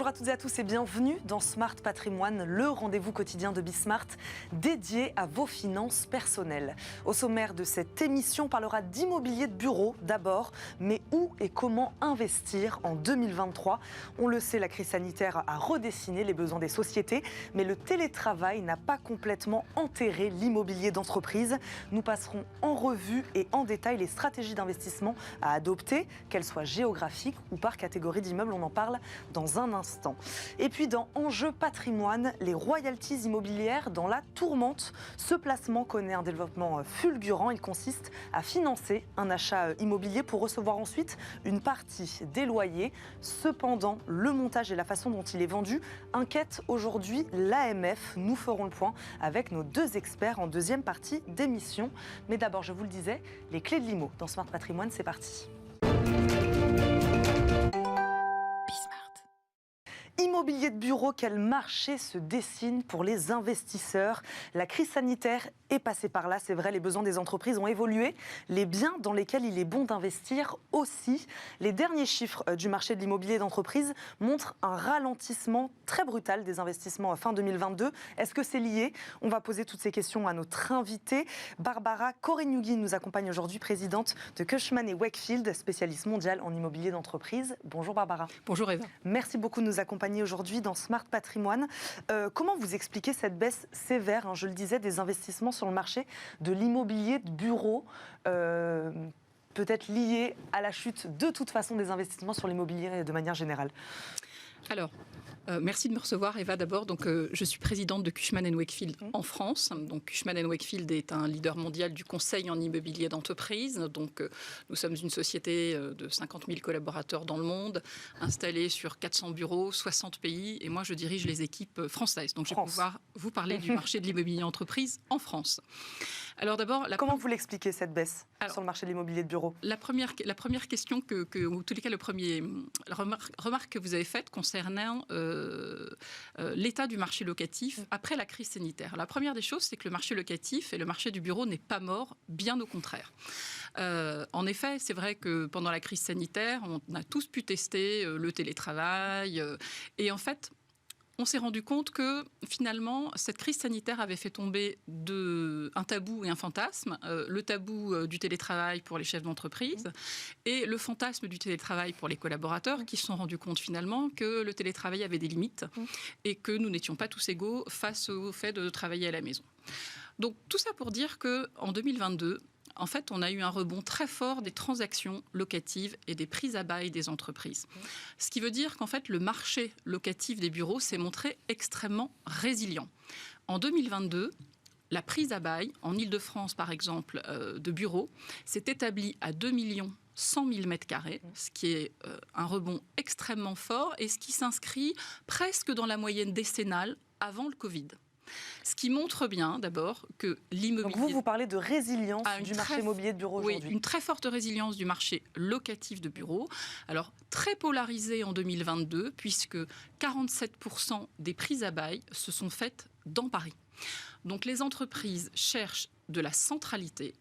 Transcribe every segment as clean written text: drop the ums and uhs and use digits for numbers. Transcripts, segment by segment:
Bonjour à toutes et à tous et bienvenue dans Smart Patrimoine, le rendez-vous quotidien de Bismart dédié à vos finances personnelles. Au sommaire de cette émission, on parlera d'immobilier de bureau d'abord, mais où et comment investir en 2023 ? On le sait, la crise sanitaire a redessiné les besoins des sociétés, mais le télétravail n'a pas complètement enterré l'immobilier d'entreprise. Nous passerons en revue et en détail les stratégies d'investissement à adopter, qu'elles soient géographiques ou par catégorie d'immeubles. On en parle dans un instant. Et puis dans Enjeux patrimoine, les royalties immobilières dans la tourmente. Ce placement connaît un développement fulgurant. Il consiste à financer un achat immobilier pour recevoir ensuite une partie des loyers. Cependant, le montage et la façon dont il est vendu inquiètent aujourd'hui l'AMF. Nous ferons le point avec nos deux experts en deuxième partie d'émission. Mais d'abord, je vous le disais, les clés de l'IMO dans Smart Patrimoine, c'est parti. Immobilier de bureau, quel marché se dessine pour les investisseurs ? La crise sanitaire est passée par là, c'est vrai, les besoins des entreprises ont évolué, les biens dans lesquels il est bon d'investir aussi. Les derniers chiffres du marché de l'immobilier d'entreprise montrent un ralentissement très brutal des investissements fin 2022. Est-ce que c'est lié ? On va poser toutes ces questions à notre invitée. Barbara Corignugi nous accompagne aujourd'hui, présidente de Cushman & Wakefield, spécialiste mondiale en immobilier d'entreprise. Bonjour Barbara. Bonjour Eva. Merci beaucoup de nous accompagner aujourd'hui dans Smart Patrimoine. Comment vous expliquez cette baisse sévère, je le disais, des investissements sur le marché de l'immobilier de bureau, peut-être liée à la chute de toute façon des investissements sur l'immobilier de manière générale ? Alors, merci de me recevoir, Eva, d'abord. Donc, je suis présidente de Cushman & Wakefield en France. Donc, Cushman & Wakefield est un leader mondial du conseil en immobilier d'entreprise. Donc, nous sommes une société de 50 000 collaborateurs dans le monde, installée sur 400 bureaux, 60 pays. Et moi, je dirige les équipes françaises. Donc, je vais pouvoir vous parler du marché de l'immobilier d'entreprise en France. Alors, d'abord... Comment vous l'expliquez, cette baisse sur le marché de l'immobilier de bureau ? La première question, ou en tous les cas, la remarque que vous avez faite concernant l'état du marché locatif après la crise sanitaire. La première des choses, c'est que le marché locatif et le marché du bureau n'est pas mort, bien au contraire. En effet, c'est vrai que pendant la crise sanitaire, on a tous pu tester le télétravail et en fait, on s'est rendu compte que finalement, cette crise sanitaire avait fait tomber un tabou et un fantasme. Le tabou du télétravail pour les chefs d'entreprise et le fantasme du télétravail pour les collaborateurs qui se sont rendus compte finalement que le télétravail avait des limites et que nous n'étions pas tous égaux face au fait de travailler à la maison. Donc tout ça pour dire qu'en 2022, en fait, on a eu un rebond très fort des transactions locatives et des prises à bail des entreprises. Ce qui veut dire qu'en fait, le marché locatif des bureaux s'est montré extrêmement résilient. En 2022, la prise à bail, en Île-de-France par exemple, de bureaux, s'est établie à 2 100 000 m², ce qui est un rebond extrêmement fort et ce qui s'inscrit presque dans la moyenne décennale avant le Covid. Ce qui montre bien, d'abord, que l'immobilier... Donc vous parlez de résilience du marché immobilier de bureau aujourd'hui. Oui, une très forte résilience du marché locatif de bureaux. Alors, très polarisé en 2022, puisque 47% des prises à bail se sont faites dans Paris. Donc, les entreprises cherchent de la centralité,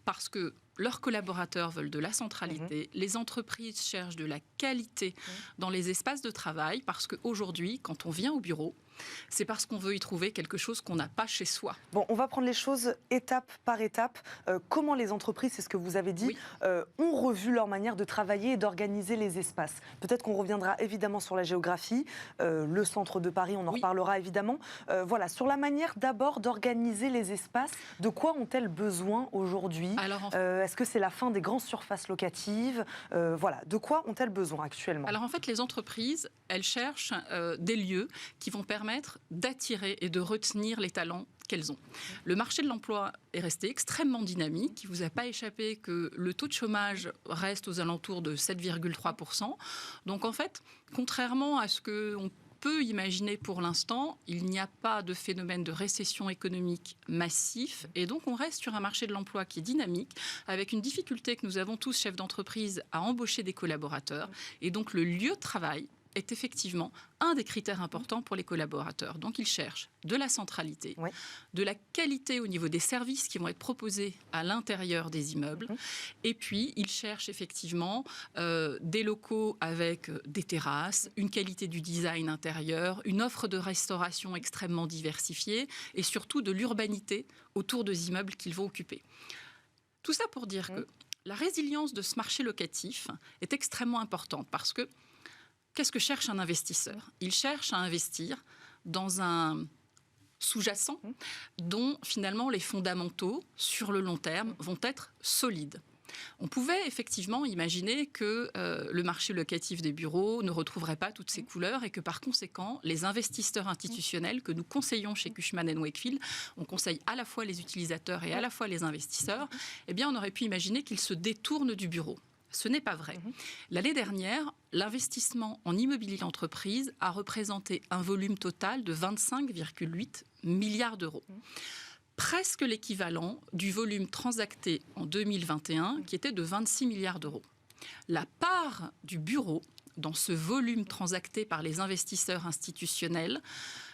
parce que leurs collaborateurs veulent de la centralité. Les entreprises cherchent de la qualité dans les espaces de travail, parce qu'aujourd'hui, quand on vient au bureau, c'est parce qu'on veut y trouver quelque chose qu'on n'a pas chez soi. Bon, on va prendre les choses étape par étape. Comment les entreprises, c'est ce que vous avez dit, ont revu leur manière de travailler et d'organiser les espaces. Peut-être qu'on reviendra évidemment sur la géographie, le centre de Paris, on en reparlera évidemment. Voilà, sur la manière d'abord d'organiser les espaces, de quoi ont-elles besoin aujourd'hui ? Est-ce que c'est la fin des grandes surfaces locatives ? Voilà, de quoi ont-elles besoin actuellement ? Alors en fait, les entreprises, elles cherchent des lieux qui vont permettre d'attirer et de retenir les talents qu'elles ont. Le marché de l'emploi est resté extrêmement dynamique. Il ne vous a pas échappé que le taux de chômage reste aux alentours de 7,3%. Donc en fait, contrairement à ce qu'on peut imaginer pour l'instant, il n'y a pas de phénomène de récession économique massif et donc on reste sur un marché de l'emploi qui est dynamique avec une difficulté que nous avons tous, chefs d'entreprise, à embaucher des collaborateurs et donc le lieu de travail est effectivement un des critères importants pour les collaborateurs. Donc, ils cherchent de la centralité, de la qualité au niveau des services qui vont être proposés à l'intérieur des immeubles. Et puis, ils cherchent effectivement des locaux avec des terrasses, une qualité du design intérieur, une offre de restauration extrêmement diversifiée et surtout de l'urbanité autour des immeubles qu'ils vont occuper. Tout ça pour dire que la résilience de ce marché locatif est extrêmement importante parce que qu'est-ce que cherche un investisseur ? Il cherche à investir dans un sous-jacent dont finalement les fondamentaux sur le long terme vont être solides. On pouvait effectivement imaginer que le marché locatif des bureaux ne retrouverait pas toutes ses couleurs et que par conséquent, les investisseurs institutionnels que nous conseillons chez Cushman & Wakefield, on conseille à la fois les utilisateurs et à la fois les investisseurs, eh bien on aurait pu imaginer qu'ils se détournent du bureau. Ce n'est pas vrai. L'année dernière, l'investissement en immobilier d'entreprise a représenté un volume total de 25,8 milliards d'euros. Presque l'équivalent du volume transacté en 2021, qui était de 26 milliards d'euros. La part du bureau dans ce volume transacté par les investisseurs institutionnels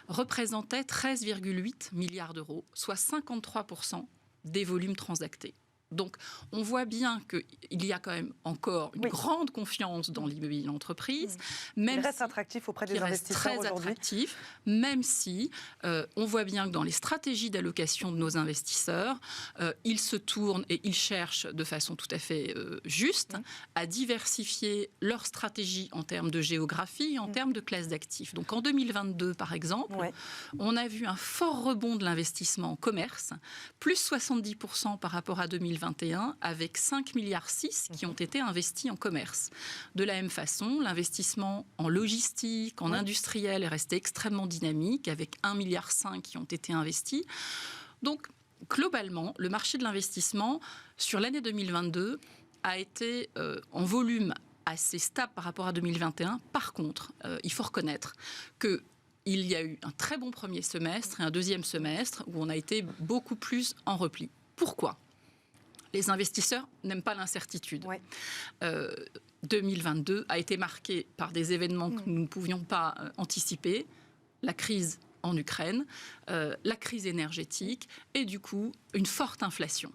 représentait 13,8 milliards d'euros, soit 53% des volumes transactés. Donc, on voit bien qu'il y a quand même encore une grande confiance dans l'immobilier d'entreprise. Il reste attractif auprès des investisseurs aujourd'hui. Très attractif, même si on voit bien que dans les stratégies d'allocation de nos investisseurs, ils se tournent et ils cherchent de façon tout à fait juste à diversifier leur stratégie en termes de géographie et en termes de classe d'actifs. Donc, en 2022, par exemple, on a vu un fort rebond de l'investissement en commerce, plus 70% par rapport à 2021, avec 5,6 milliards qui ont été investis en commerce. De la même façon, l'investissement en logistique, en industriel est resté extrêmement dynamique, avec 1,5 milliard qui ont été investis. Donc, globalement, le marché de l'investissement, sur l'année 2022, a été en volume assez stable par rapport à 2021. Par contre, il faut reconnaître que il y a eu un très bon premier semestre et un deuxième semestre où on a été beaucoup plus en repli. Pourquoi ? Les investisseurs n'aiment pas l'incertitude. 2022 a été marqué par des événements que nous ne pouvions pas anticiper. La crise en Ukraine, la crise énergétique et du coup, une forte inflation.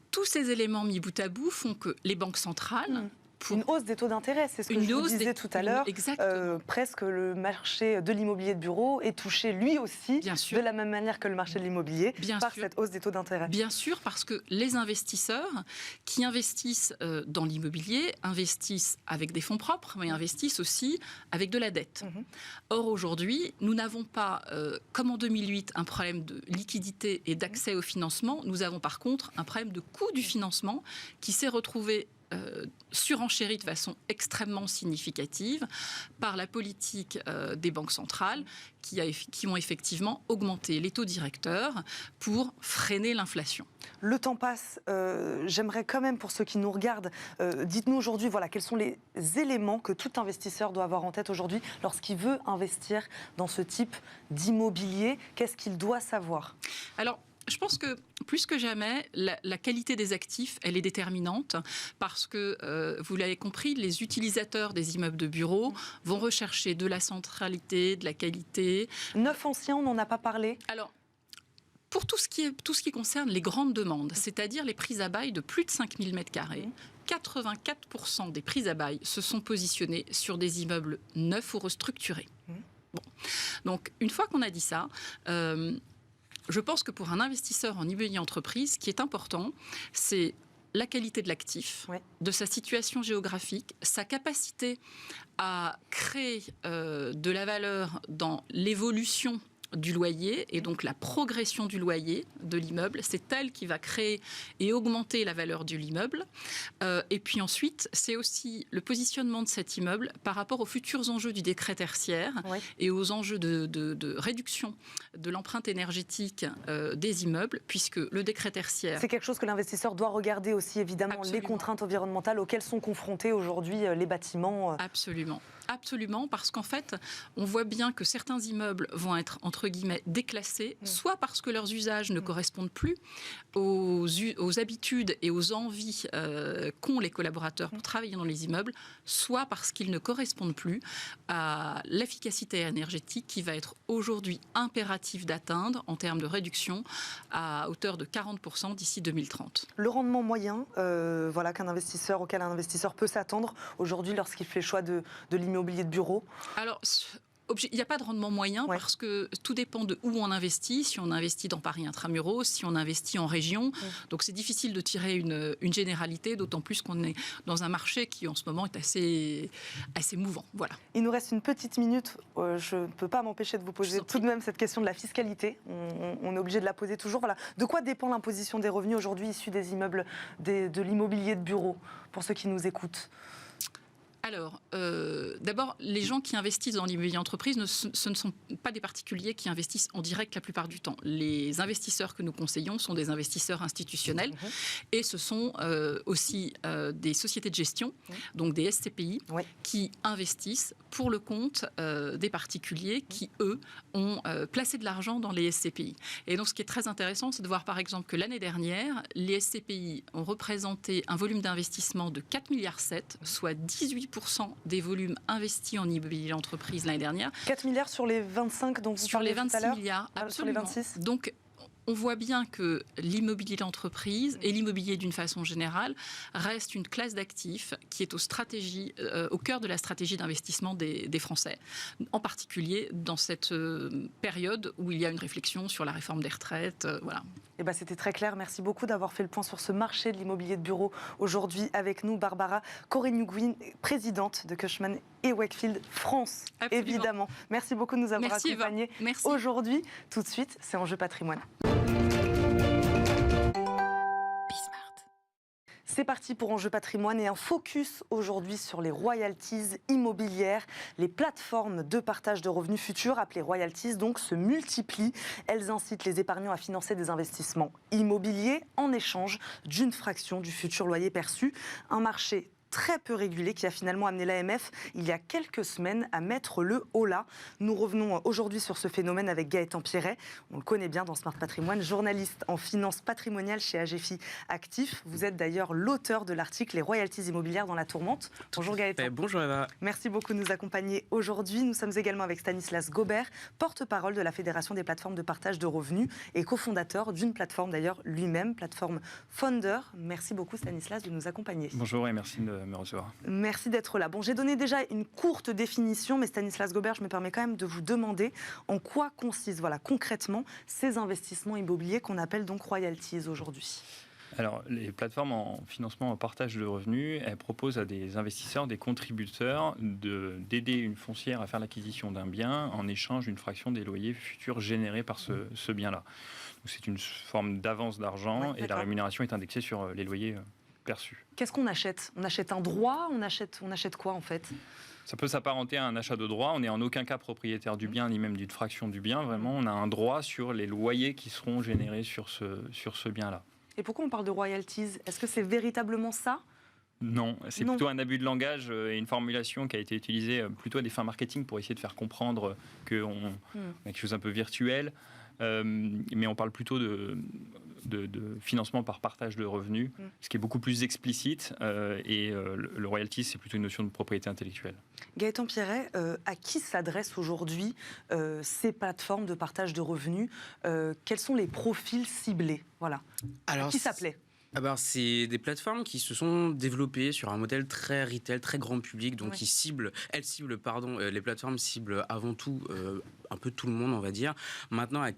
Tous ces éléments mis bout à bout font que les banques centrales... Une hausse des taux d'intérêt, c'est ce que je vous disais tout à l'heure. Presque le marché de l'immobilier de bureau est touché lui aussi, de la même manière que le marché de l'immobilier, par cette hausse des taux d'intérêt. Bien sûr, parce que les investisseurs qui investissent dans l'immobilier investissent avec des fonds propres, mais investissent aussi avec de la dette. Or, aujourd'hui, nous n'avons pas, comme en 2008, un problème de liquidité et d'accès au financement. Nous avons par contre un problème de coût du financement qui s'est retrouvé surenchérie de façon extrêmement significative par la politique des banques centrales qui ont effectivement augmenté les taux directeurs pour freiner l'inflation. Le temps passe. J'aimerais quand même, pour ceux qui nous regardent, dites-nous aujourd'hui, quels sont les éléments que tout investisseur doit avoir en tête aujourd'hui lorsqu'il veut investir dans ce type d'immobilier. Qu'est-ce qu'il doit savoir ? Alors, je pense que plus que jamais, la qualité des actifs, elle est déterminante parce que, vous l'avez compris, les utilisateurs des immeubles de bureaux vont rechercher de la centralité, de la qualité. Neuf anciens, on n'en a pas parlé ? Alors, pour tout ce qui concerne les grandes demandes, c'est-à-dire les prises à bail de plus de 5 000 m², 84% des prises à bail se sont positionnées sur des immeubles neufs ou restructurés. Bon. Donc, une fois qu'on a dit ça... je pense que pour un investisseur en immobilier entreprise, ce qui est important, c'est la qualité de l'actif, de sa situation géographique, sa capacité à créer de la valeur dans l'évolution du loyer et donc la progression du loyer de l'immeuble. C'est elle qui va créer et augmenter la valeur de l'immeuble. Et puis ensuite, c'est aussi le positionnement de cet immeuble par rapport aux futurs enjeux du décret tertiaire et aux enjeux de réduction de l'empreinte énergétique des immeubles, puisque le décret tertiaire... C'est quelque chose que l'investisseur doit regarder aussi, évidemment, les contraintes environnementales auxquelles sont confrontés aujourd'hui les bâtiments. Absolument, parce qu'en fait, on voit bien que certains immeubles vont être entre entre guillemets, déclassés, soit parce que leurs usages ne correspondent plus aux habitudes et aux envies qu'ont les collaborateurs pour travailler dans les immeubles, soit parce qu'ils ne correspondent plus à l'efficacité énergétique qui va être aujourd'hui impérative d'atteindre en termes de réduction à hauteur de 40% d'ici 2030. Le rendement moyen auquel un investisseur peut s'attendre aujourd'hui lorsqu'il fait le choix de l'immobilier de bureau? Alors, il n'y a pas de rendement moyen parce que tout dépend de où on investit. Si on investit dans Paris Intramuros, si on investit en région. Donc c'est difficile de tirer une généralité, d'autant plus qu'on est dans un marché qui en ce moment est assez mouvant. Voilà. Il nous reste une petite minute. Je ne peux pas m'empêcher de vous poser tout de même cette question de la fiscalité. On est obligé de la poser toujours. Voilà. De quoi dépend l'imposition des revenus aujourd'hui issus des immeubles, de l'immobilier de bureau, pour ceux qui nous écoutent? Alors, d'abord, les gens qui investissent dans l'immobilier entreprise, ce ne sont pas des particuliers qui investissent en direct la plupart du temps. Les investisseurs que nous conseillons sont des investisseurs institutionnels et ce sont aussi des sociétés de gestion, donc des SCPI, qui investissent pour le compte des particuliers qui, eux, ont placé de l'argent dans les SCPI. Et donc, ce qui est très intéressant, c'est de voir, par exemple, que l'année dernière, les SCPI ont représenté un volume d'investissement de 4,7 milliards, soit 18% des volumes investis en immobilier d'entreprise l'année dernière. 4 milliards sur les 25 dont vous parlez tout à l'heure? Sur les 26 milliards, absolument. Sur les 26. Donc, on voit bien que l'immobilier d'entreprise et l'immobilier d'une façon générale reste une classe d'actifs qui est au cœur de la stratégie d'investissement des Français, en particulier dans cette période où il y a une réflexion sur la réforme des retraites. Voilà. Eh ben, c'était très clair. Merci beaucoup d'avoir fait le point sur ce marché de l'immobilier de bureau. Aujourd'hui, avec nous, Barbara Corenu-Guin, présidente de Cushman & Wakefield France, évidemment. Merci beaucoup de nous avoir accompagnés aujourd'hui. Tout de suite, c'est Enjeu Patrimoine. C'est parti pour Enjeu Patrimoine et un focus aujourd'hui sur les royalties immobilières. Les plateformes de partage de revenus futurs, appelées royalties, donc, se multiplient. Elles incitent les épargnants à financer des investissements immobiliers en échange d'une fraction du futur loyer perçu. Un marché très peu régulé qui a finalement amené l'AMF il y a quelques semaines à mettre le holà. Nous revenons aujourd'hui sur ce phénomène avec Gaëtan Pierret. On le connaît bien dans Smart Patrimoine, journaliste en finance patrimoniale chez AGFI Actif. Vous êtes d'ailleurs l'auteur de l'article Les royalties immobilières dans la tourmente. Bonjour Gaëtan. Bonjour Eva. Merci beaucoup de nous accompagner aujourd'hui. Nous sommes également avec Stanislas Gobert, porte-parole de la Fédération des plateformes de partage de revenus et cofondateur d'une plateforme d'ailleurs lui-même, plateforme Founder. Merci beaucoup Stanislas de nous accompagner. Bonjour et merci de me recevoir. Merci d'être là. Bon, j'ai donné déjà une courte définition, mais Stanislas Gobert, je me permets quand même de vous demander en quoi consistent concrètement ces investissements immobiliers qu'on appelle donc royalties aujourd'hui. Alors, les plateformes en financement en partage de revenus, elles proposent à des investisseurs, des contributeurs, d'aider une foncière à faire l'acquisition d'un bien en échange d'une fraction des loyers futurs générés par ce bien-là. C'est une forme d'avance d'argent et la rémunération est indexée sur les loyers perçus. Qu'est-ce qu'on achète? On achète un droit? On achète quoi en fait? Ça peut s'apparenter à un achat de droit. On n'est en aucun cas propriétaire du bien, ni même d'une fraction du bien. Vraiment, on a un droit sur les loyers qui seront générés sur ce bien-là. Et pourquoi on parle de royalties? Est-ce que c'est véritablement ça? Non, c'est plutôt un abus de langage et une formulation qui a été utilisée plutôt à des fins marketing pour essayer de faire comprendre qu'on a quelque chose un peu virtuel. Mais on parle plutôt de financement par partage de revenus, ce qui est beaucoup plus explicite. Et le royalties, c'est plutôt une notion de propriété intellectuelle. Gaëtan Pierret, à qui s'adressent aujourd'hui ces plateformes de partage de revenus? Quels sont les profils ciblés? Voilà. Alors, qui s'appelait? C'est des plateformes qui se sont développées sur un modèle très retail, très grand public, donc les plateformes ciblent avant tout un peu tout le monde, on va dire. Maintenant, pour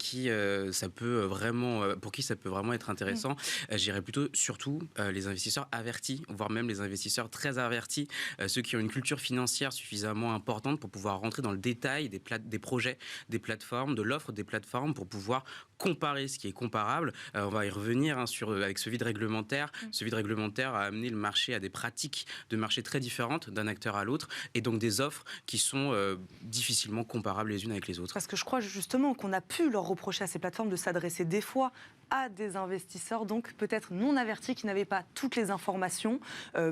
qui ça peut vraiment être intéressant, j'irais plutôt surtout les investisseurs avertis, voire même les investisseurs très avertis, ceux qui ont une culture financière suffisamment importante pour pouvoir rentrer dans le détail des projets, des plateformes, de l'offre des plateformes, pour pouvoir comparer ce qui est comparable. On va y revenir avec ce vide réglementaire. Ce vide réglementaire a amené le marché à des pratiques de marché très différentes d'un acteur à l'autre, et donc des offres qui sont difficilement comparables les unes avec les autres. Parce que je crois justement qu'on a pu leur reprocher à ces plateformes de s'adresser des fois à des investisseurs, donc peut-être non avertis, qui n'avaient pas toutes les informations,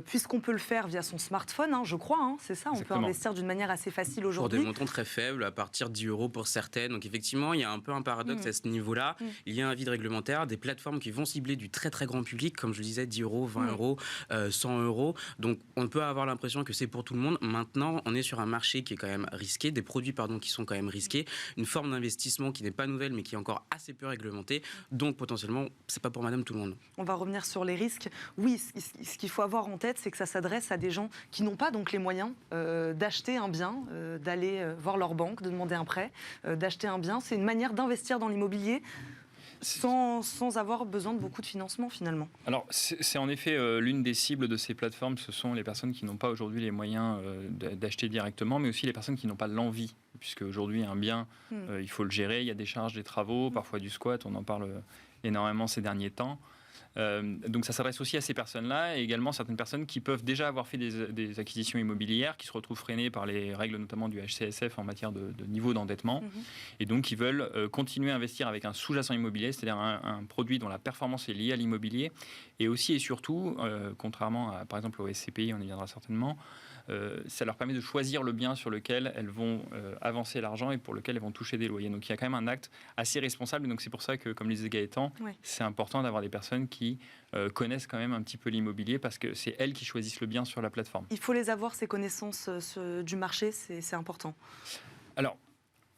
puisqu'on peut le faire via son smartphone, je crois, c'est ça, on peut investir d'une manière assez facile aujourd'hui. Pour des montants très faibles, à partir de 10 € pour certaines. Donc effectivement, il y a un peu un paradoxe à ce niveau-là. Il y a un vide réglementaire, des plateformes qui vont cibler du très très grand public, comme je le disais, 10 €, 20 €, 100 €. Donc on peut avoir l'impression que c'est pour tout le monde. Maintenant, on est sur un marché qui est quand même risqué, des produits qui sont quand même risqués, une forme d'investissement qui n'est pas nouvelle mais qui est encore assez peu réglementée. Donc potentiellement, c'est pas pour madame tout le monde. On va revenir sur les risques. Oui, ce qu'il faut avoir en tête, c'est que ça s'adresse à des gens qui n'ont pas donc les moyens d'acheter un bien, d'aller voir leur banque, de demander un prêt, d'acheter un bien. C'est une manière d'investir dans l'immobilier sans avoir besoin de beaucoup de financement finalement. Alors c'est en effet l'une des cibles de ces plateformes, ce sont les personnes qui n'ont pas aujourd'hui les moyens d'acheter directement, mais aussi les personnes qui n'ont pas l'envie, puisque aujourd'hui un bien, il faut le gérer, il y a des charges, des travaux, parfois du squat, on en parle énormément ces derniers temps. Donc ça s'adresse aussi à ces personnes-là et également certaines personnes qui peuvent déjà avoir fait des acquisitions immobilières, qui se retrouvent freinées par les règles notamment du HCSF en matière de niveau d'endettement et donc qui veulent continuer à investir avec un sous-jacent immobilier, c'est-à-dire un produit dont la performance est liée à l'immobilier et aussi et surtout, contrairement à par exemple au SCPI, on y viendra certainement, ça leur permet de choisir le bien sur lequel elles vont avancer l'argent et pour lequel elles vont toucher des loyers. Donc il y a quand même un acte assez responsable. Donc c'est pour ça que, comme le disait Gaëtan, c'est important d'avoir des personnes qui connaissent quand même un petit peu l'immobilier parce que c'est elles qui choisissent le bien sur la plateforme. Il faut les avoir, ces connaissances du marché, c'est important. Alors,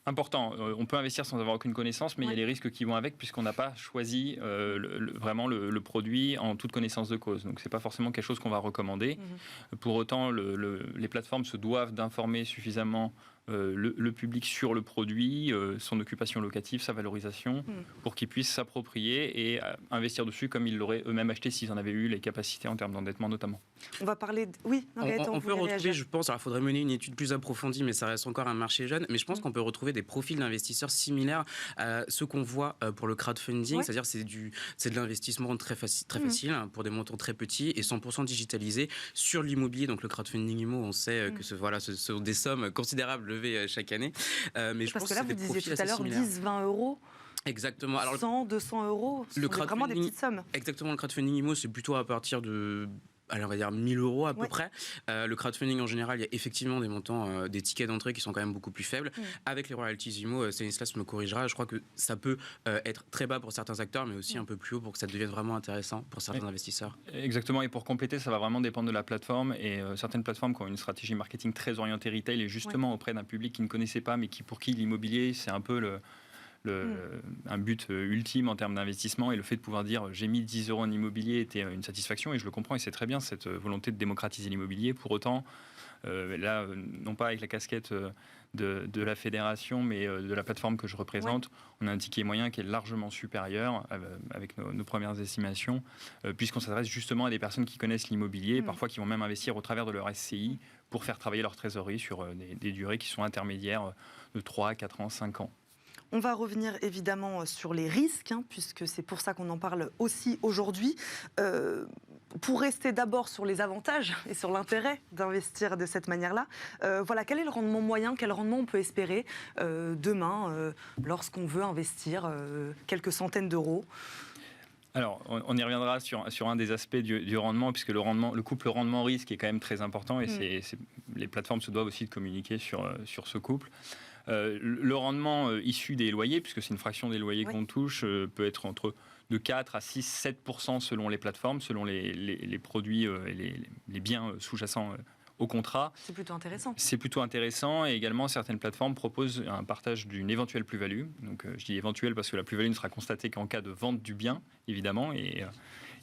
important, on peut investir sans avoir aucune connaissance, mais il y a les risques qui vont avec puisqu'on n'a pas choisi vraiment le produit en toute connaissance de cause. Donc c'est pas forcément quelque chose qu'on va recommander. Pour autant, les plateformes se doivent d'informer suffisamment le public sur le produit, son occupation locative, sa valorisation, pour qu'ils puissent s'approprier et investir dessus comme ils l'auraient eux-mêmes acheté s'ils en avaient eu les capacités en termes d'endettement notamment. On va parler... Oui, on peut retrouver, je pense, alors il faudrait mener une étude plus approfondie, mais ça reste encore un marché jeune, mais je pense qu'on peut retrouver des profils d'investisseurs similaires à ceux qu'on voit pour le crowdfunding, c'est-à-dire c'est de l'investissement très facile pour des montants très petits et 100% digitalisé sur l'immobilier. Donc le crowdfunding IMO, on sait que ce sont des sommes considérables levées chaque année. Mais je pense que là, vous disiez tout à l'heure 10-20 €. Exactement. Alors, 100, 200 €, ce sont vraiment des petites sommes. Exactement, le crowdfunding IMO, c'est plutôt à partir de... Alors on va dire 1000 € à peu près. Le crowdfunding en général, il y a effectivement des montants, des tickets d'entrée qui sont quand même beaucoup plus faibles. Avec les royalties IMO, Stanislas me corrigera, je crois que ça peut être très bas pour certains acteurs, mais aussi un peu plus haut pour que ça devienne vraiment intéressant pour certains investisseurs. Exactement, et pour compléter, ça va vraiment dépendre de la plateforme. Et certaines plateformes qui ont une stratégie marketing très orientée retail et justement auprès d'un public qui ne connaissait pas, mais pour qui l'immobilier, c'est un peu un but ultime en termes d'investissement, et le fait de pouvoir dire j'ai mis 10 € en immobilier était une satisfaction, et je le comprends et c'est très bien cette volonté de démocratiser l'immobilier. Pour autant, là, non pas avec la casquette de la fédération, mais de la plateforme que je représente, on a un ticket moyen qui est largement supérieur avec nos premières estimations, puisqu'on s'adresse justement à des personnes qui connaissent l'immobilier, parfois qui vont même investir au travers de leur SCI pour faire travailler leur trésorerie sur des durées qui sont intermédiaires de 3, 4 ans, 5 ans. On va revenir évidemment sur les risques, puisque c'est pour ça qu'on en parle aussi aujourd'hui. Pour rester d'abord sur les avantages et sur l'intérêt d'investir de cette manière-là, voilà, quel est le rendement moyen, quel rendement on peut espérer demain lorsqu'on veut investir quelques centaines d'euros ? Alors, on y reviendra sur un des aspects du rendement, puisque le couple rendement-risque est quand même très important, et les plateformes se doivent aussi de communiquer sur ce couple. Le rendement issu des loyers, puisque c'est une fraction des loyers qu'on touche, peut être entre de 4 à 6, 7% selon les plateformes, selon les produits et les biens sous-jacents au contrat. C'est plutôt intéressant. C'est plutôt intéressant, et également certaines plateformes proposent un partage d'une éventuelle plus-value. Donc je dis éventuelle parce que la plus-value ne sera constatée qu'en cas de vente du bien, évidemment, et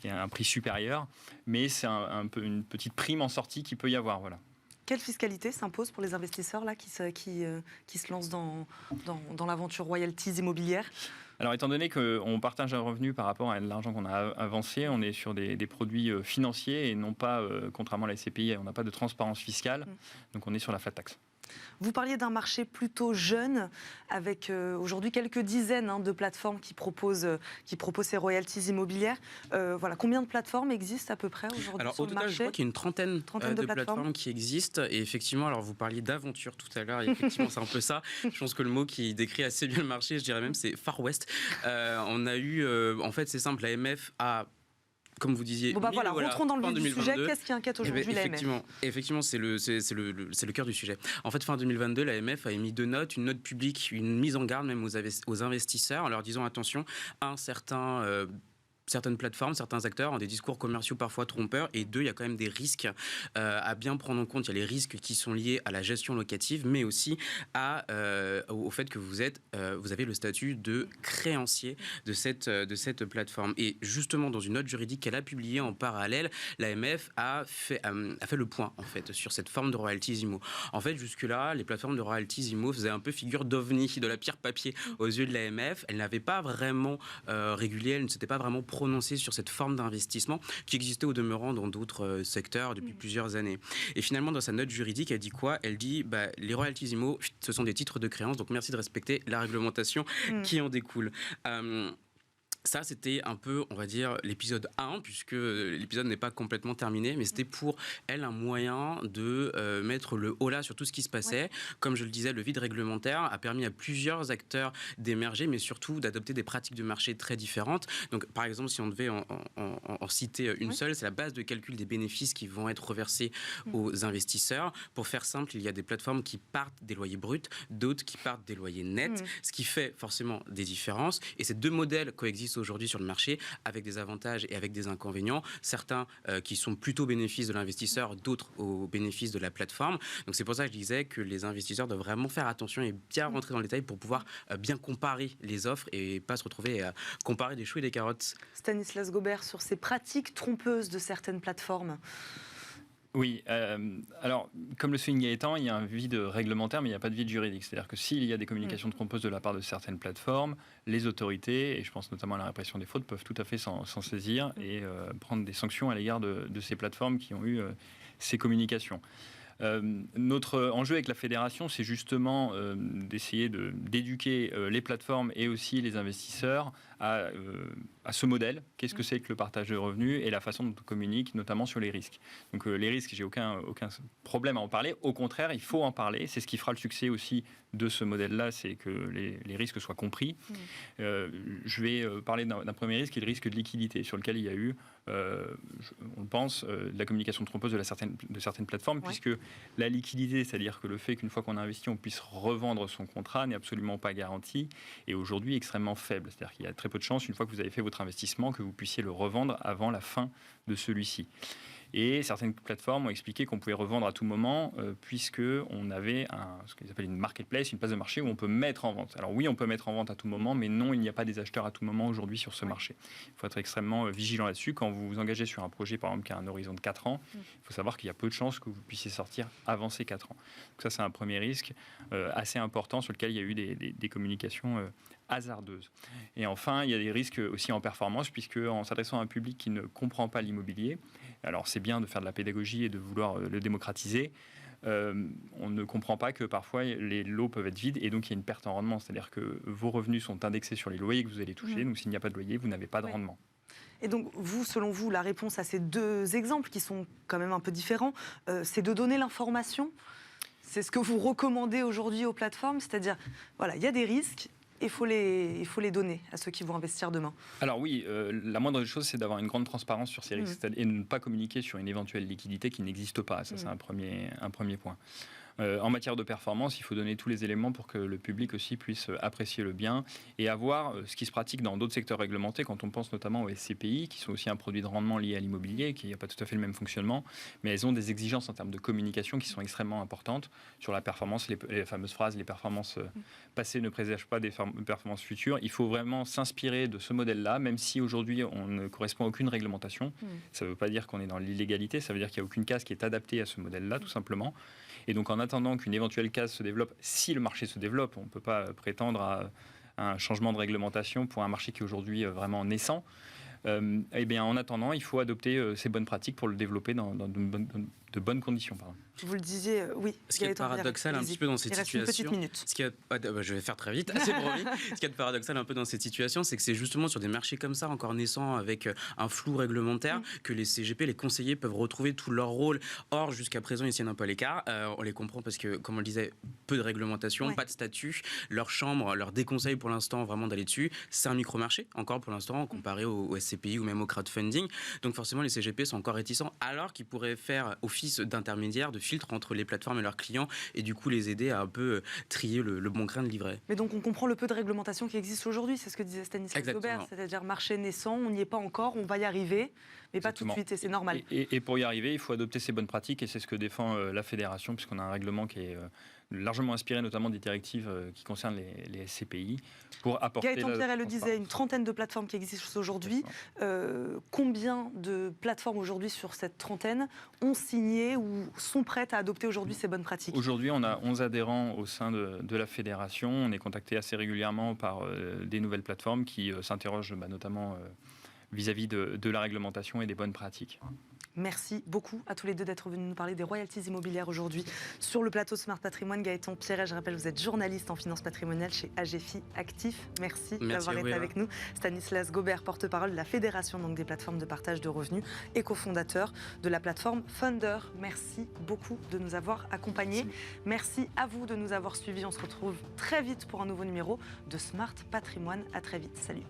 à un prix supérieur, mais c'est un peu une petite prime en sortie qu'il peut y avoir, voilà. Quelle fiscalité s'impose pour les investisseurs là, qui se lancent dans l'aventure royalties immobilières ? Alors, étant donné qu'on partage un revenu par rapport à l'argent qu'on a avancé, on est sur des produits financiers et non pas, contrairement à la SCPI, on n'a pas de transparence fiscale, donc on est sur la flat tax. Vous parliez d'un marché plutôt jeune, avec aujourd'hui quelques dizaines de plateformes qui proposent ces royalties immobilières. Voilà, combien de plateformes existent à peu près aujourd'hui alors, sur au le total, marché? je crois qu'il y a une trentaine de plateformes qui existent. Et effectivement, alors vous parliez d'aventure tout à l'heure. Et effectivement, c'est un peu ça. Je pense que le mot qui décrit assez bien le marché, je dirais même, c'est Far West. On a eu, en fait, c'est simple, l'AMF a, comme vous disiez, Bon, voilà, rentrons dans le vif du sujet. 2022. Qu'est-ce qui inquiète aujourd'hui l'AMF? Effectivement, c'est le cœur du sujet. En fait, fin 2022, l'AMF a émis 2 notes, une note publique, une mise en garde même aux investisseurs, en leur disant attention, certaines plateformes, certains acteurs ont des discours commerciaux parfois trompeurs, et 2, il y a quand même des risques à bien prendre en compte. Il y a les risques qui sont liés à la gestion locative, mais aussi au fait que vous avez le statut de créancier de cette plateforme. Et justement, dans une note juridique qu'elle a publiée en parallèle, l'AMF a fait le point en fait sur cette forme de royalties IMO. En fait, jusque-là, les plateformes de royalties IMO faisaient un peu figure d'ovni, de la pierre papier aux yeux de l'AMF. Elles n'avaient pas vraiment régulé, elles ne s'étaient pas vraiment prononcé sur cette forme d'investissement qui existait au demeurant dans d'autres secteurs depuis plusieurs années. Et finalement, dans sa note juridique, elle dit quoi? Elle dit les royalties IMO, ce sont des titres de créance, donc merci de respecter la réglementation qui en découle. Ça, c'était un peu, on va dire, l'épisode 1, puisque l'épisode n'est pas complètement terminé, mais c'était pour elle un moyen de mettre le holà sur tout ce qui se passait. Ouais. Comme je le disais, le vide réglementaire a permis à plusieurs acteurs d'émerger, mais surtout d'adopter des pratiques de marché très différentes. Donc, par exemple, si on devait en citer une seule, c'est la base de calcul des bénéfices qui vont être reversés aux investisseurs. Pour faire simple, il y a des plateformes qui partent des loyers bruts, d'autres qui partent des loyers nets, ce qui fait forcément des différences. Et ces 2 modèles coexistent aujourd'hui sur le marché avec des avantages et avec des inconvénients, certains qui sont plutôt au bénéfice de l'investisseur, d'autres au bénéfice de la plateforme. Donc c'est pour ça que je disais que les investisseurs doivent vraiment faire attention et bien rentrer dans le détail pour pouvoir bien comparer les offres et pas se retrouver à comparer des choux et des carottes. Stanislas Gobert, sur ces pratiques trompeuses de certaines plateformes. Oui, alors, comme le souligne Gaëtan, il y a un vide réglementaire, mais il n'y a pas de vide juridique. C'est-à-dire que s'il y a des communications trompeuses de la part de certaines plateformes, les autorités, et je pense notamment à la répression des fraudes, peuvent tout à fait s'en saisir et prendre des sanctions à l'égard de ces plateformes qui ont eu ces communications. Notre enjeu avec la fédération, c'est justement d'essayer d'éduquer les plateformes et aussi les investisseurs à ce modèle. Qu'est-ce que c'est que le partage de revenus et la façon dont on communique, notamment sur les risques. Donc les risques, j'ai aucun problème à en parler. Au contraire, il faut en parler. C'est ce qui fera le succès aussi de ce modèle-là, c'est que les risques soient compris. Je vais parler d'un premier risque, qui est le risque de liquidité, sur lequel il y a eu, on le pense, de la communication trompeuse de certaines plateformes, puisque la liquidité, c'est-à-dire que le fait qu'une fois qu'on a investi, on puisse revendre son contrat, n'est absolument pas garanti, et aujourd'hui extrêmement faible. C'est-à-dire qu'il y a très peu de chances, une fois que vous avez fait votre investissement, que vous puissiez le revendre avant la fin de celui-ci. Et certaines plateformes ont expliqué qu'on pouvait revendre à tout moment, puisqu'on avait ce qu'ils appellent une marketplace, une place de marché où on peut mettre en vente. Alors oui, on peut mettre en vente à tout moment, mais non, il n'y a pas des acheteurs à tout moment aujourd'hui sur ce marché. Il faut être extrêmement vigilant là-dessus. Quand vous vous engagez sur un projet, par exemple, qui a un horizon de 4 ans, il faut savoir qu'il y a peu de chances que vous puissiez sortir avant ces 4 ans. Donc ça, c'est un premier risque assez important sur lequel il y a eu des communications hasardeuses. Et enfin, il y a des risques aussi en performance, puisque en s'adressant à un public qui ne comprend pas l'immobilier, alors c'est bien de faire de la pédagogie et de vouloir le démocratiser, on ne comprend pas que parfois les lots peuvent être vides et donc il y a une perte en rendement. C'est-à-dire que vos revenus sont indexés sur les loyers que vous allez toucher, donc s'il n'y a pas de loyer, vous n'avez pas de rendement. Et donc, vous, selon vous, la réponse à ces 2 exemples qui sont quand même un peu différents, c'est de donner l'information. C'est ce que vous recommandez aujourd'hui aux plateformes, c'est-à-dire, voilà, il y a des risques. Il faut les donner à ceux qui vont investir demain. Alors oui, la moindre chose, c'est d'avoir une grande transparence sur ces risques et de ne pas communiquer sur une éventuelle liquidité qui n'existe pas. Ça, c'est un premier point. En matière de performance, il faut donner tous les éléments pour que le public aussi puisse apprécier le bien et avoir ce qui se pratique dans d'autres secteurs réglementés, quand on pense notamment aux SCPI, qui sont aussi un produit de rendement lié à l'immobilier, qui n'a pas tout à fait le même fonctionnement, mais elles ont des exigences en termes de communication qui sont extrêmement importantes sur la performance, les fameuses phrases, les performances passées ne présagent pas des performances futures. Il faut vraiment s'inspirer de ce modèle-là, même si aujourd'hui on ne correspond à aucune réglementation. Ça ne veut pas dire qu'on est dans l'illégalité, ça veut dire qu'il n'y a aucune case qui est adaptée à ce modèle-là, tout simplement. Et donc, en attendant qu'une éventuelle case se développe, si le marché se développe, on ne peut pas prétendre à un changement de réglementation pour un marché qui est aujourd'hui vraiment naissant. Eh bien, en attendant, il faut adopter ces bonnes pratiques pour le développer dans de bonnes conditions. Pardon. Vous le disiez, oui. Ce qui est paradoxal un petit peu dans cette situation. Il reste une petite minute. Je vais faire très vite, c'est promis. Ce qui est paradoxal un peu dans cette situation, c'est que c'est justement sur des marchés comme ça, encore naissants, avec un flou réglementaire, que les CGP, les conseillers peuvent retrouver tout leur rôle. Or, jusqu'à présent, ils tiennent un peu à l'écart. On les comprend parce que, comme on le disait, peu de réglementation, pas de statut. Leur chambre leur déconseille pour l'instant vraiment d'aller dessus. C'est un micro-marché, encore pour l'instant, comparé au SCPI ou même au crowdfunding. Donc forcément, les CGP sont encore réticents, alors qu'ils pourraient faire office d'intermédiaire, de filtre entre les plateformes et leurs clients, et du coup les aider à un peu trier le bon grain de livret. Mais donc on comprend le peu de réglementation qui existe aujourd'hui, c'est ce que disait Stanislas Gobert, c'est-à-dire marché naissant, on n'y est pas encore, on va y arriver, mais pas tout de suite, et c'est normal. Et pour y arriver, il faut adopter ces bonnes pratiques, et c'est ce que défend la fédération, puisqu'on a un règlement qui est largement inspiré notamment des directives qui concernent les SCPI, pour apporter... Gaëtan Pierret le disait, une trentaine de plateformes qui existent aujourd'hui. Combien de plateformes aujourd'hui sur cette trentaine ont signé ou sont prêtes à adopter aujourd'hui ces bonnes pratiques? Aujourd'hui, on a 11 adhérents au sein de la fédération. On est contacté assez régulièrement par des nouvelles plateformes qui s'interrogent notamment vis-à-vis de la réglementation et des bonnes pratiques. Merci beaucoup à tous les deux d'être venus nous parler des royalties immobilières aujourd'hui sur le plateau Smart Patrimoine. Gaëtan Pierret, je rappelle, vous êtes journaliste en finance patrimoniale chez AGFI Actif. Merci d'avoir été avec nous. Stanislas Gobert, porte-parole de la Fédération des plateformes de partage de revenus et cofondateur de la plateforme Funder. Merci beaucoup de nous avoir accompagnés. Merci à vous de nous avoir suivis. On se retrouve très vite pour un nouveau numéro de Smart Patrimoine. À très vite. Salut.